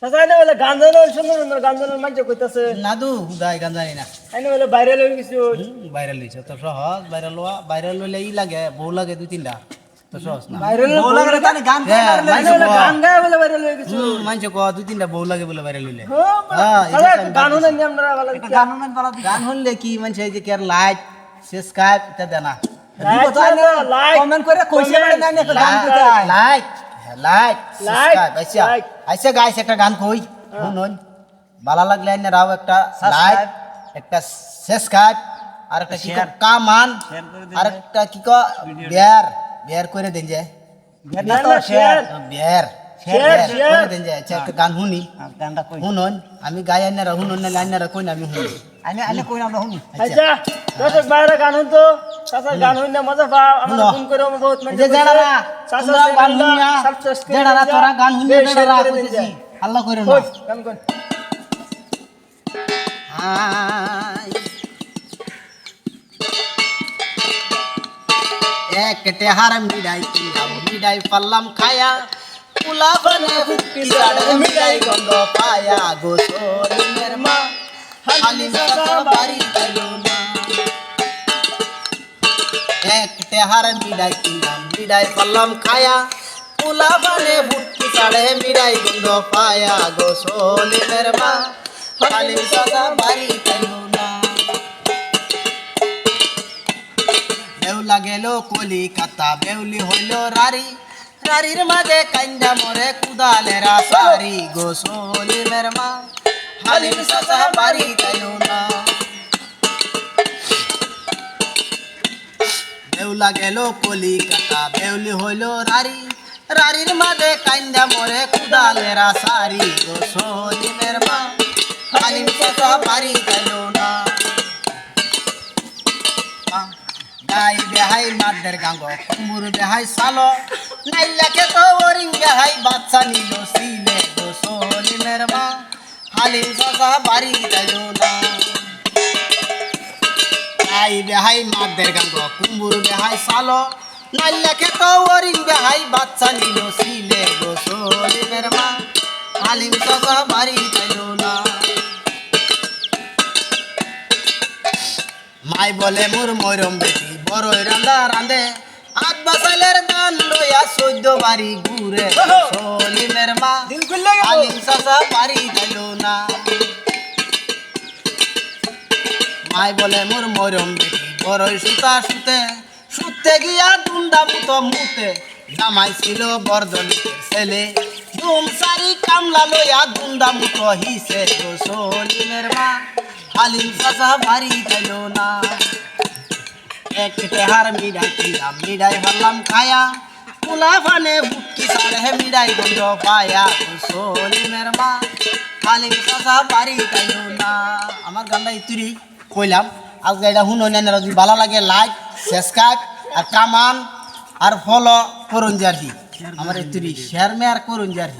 চাচা এনে বলে গান জানো সুন্দর সুন্দর গান জানো মানুষ কইতাছে নাদু হুদাই গান জানি না এনে বলে ভাইরাল হয়ে গেছে ভাইরাল হইছে তো সহজ ভাইরাল হইলে ই লাগে বউ লাগে দুই তিনটা তো সহজ না ভাইরাল বউ লাগে তানে গান হ্যাঁ, গাইলে এনে বলে গান গায় বলে ভাইরাল হয়ে গেছে মানুষ ক দুই তিনটা বউ লাগে বলে ভাইরাল হইলে হ্যাঁ এটা গান শুনেন নি আমরা বলে গান মেন বলা দি গান শুনলে কি মানুষ এই যে কেয়ার লাইক সাবস্ক্রাইব এটা দেনা লাইক লাইক কমেন্ট করে কইছে মানে না না গান কইতে আয় লাইক লাইক Like, সাবস্ক্রাইব আচ্ছা like. আচ্ছা গাইস একটা গান কই শুনুন ভালো লাগলে আইনা রাও একটা লাইক একটা সাবস্ক্রাইব আর একটা কি কামান আর একটা কি কো বিয়ার করে দেন যে না তো শেয়ার বিয়ার Share, share. করে দেন যে আচ্ছা একটা গান শুনি গানটা কই শুনুন আমি গাই আইনা রা শুনুন না আইনা রা কই না আমি শুনি আনে আনে কই না শুনি আচ্ছা দর্শক ভাইরা গান শুনতো চাচা গান শুন না মজা পাও আমরা ফোন করে আমরা বহুত যে যারা তোমরা গান শুনিয়া যারা তোরা গান শুনিয়া যারা কইতেছি আল্লাহ কইরো না গান কোন হাই একটে হার মিডাই পাল্লাম খায়া পুলা বনে হুক্কি সাড়ে মিডাই গন্ধ পায়া গোসলিনের মা হালিম সাদা বাড়ি গেলো না একটে হার মিডাই পাল্লাম খায়া পুলা বনে হুক্কি সাড়ে মিডাই গন্ধ পায়া গোসলিনের মা হালিম সাদা বাড়ি গেলো না বেউলা গেল কলিকাতা বেউলি হইল রারির মাঝে কান্দা মরে কুদালেরা সারি গোসলিমের মা হালিম সাদা বাড়ি গেল না বেউলা গেল কলিকাতা বেউলি হইল রারির মাঝে কান্দা মরে কুদালেরা সারি গোসলিমের মা হালিম সাদা বাড়ি গেল না গাই বেহাই মাদের গাঙ্গ কুমুর বেহাই সালো নাইলাকে তো ওরিং বেহাই বাচ্চা নিল সিলে গোসলিমের মা হালিম সাদা বাড়ি গেল না গাই বেহাই মাদের গাঙ্গ কুমুর বেহাই সালো নাইলাকে তো ওরিং বেহাই বাচ্চা নিল সিলে গোসলিমের মা হালিম সাদা বাড়ি গেল না মাই বলে মোর মরম বেটি বড়ই রান্দা রান্দে আট বাসালের দান লইয়া 14 বাড়ি ঘুরে সলিমের মা দিল খুললে গেল হালিম সাদা বাড়ি গেল না মাই বলে মোর মরম বেটি বড়ই সুতে গিয়া দুন্দা মুতে জামাই ছিল বর্ধনীতে ছেলে ধুম সারি কামলা লইয়া দুন্দা মুতো হিসে সলিমের মা হালিম সাদা বাড়ি গেল না একটে হার মিডাই হলাম খায়া পুলা ফানে বুটকি সাড়ে মিডাই গন্ধ পায়া সলিমের মা হালিম সাদা বাড়ি গেল না আমার গানটা ইতুরি কইলাম আজকে এটা শুনো না যদি ভালো লাগে লাইক সাবস্ক্রাইব আর কামান আর ফলো করুন জারি আমার ইতুরি শেয়ার মে আর করুন জারি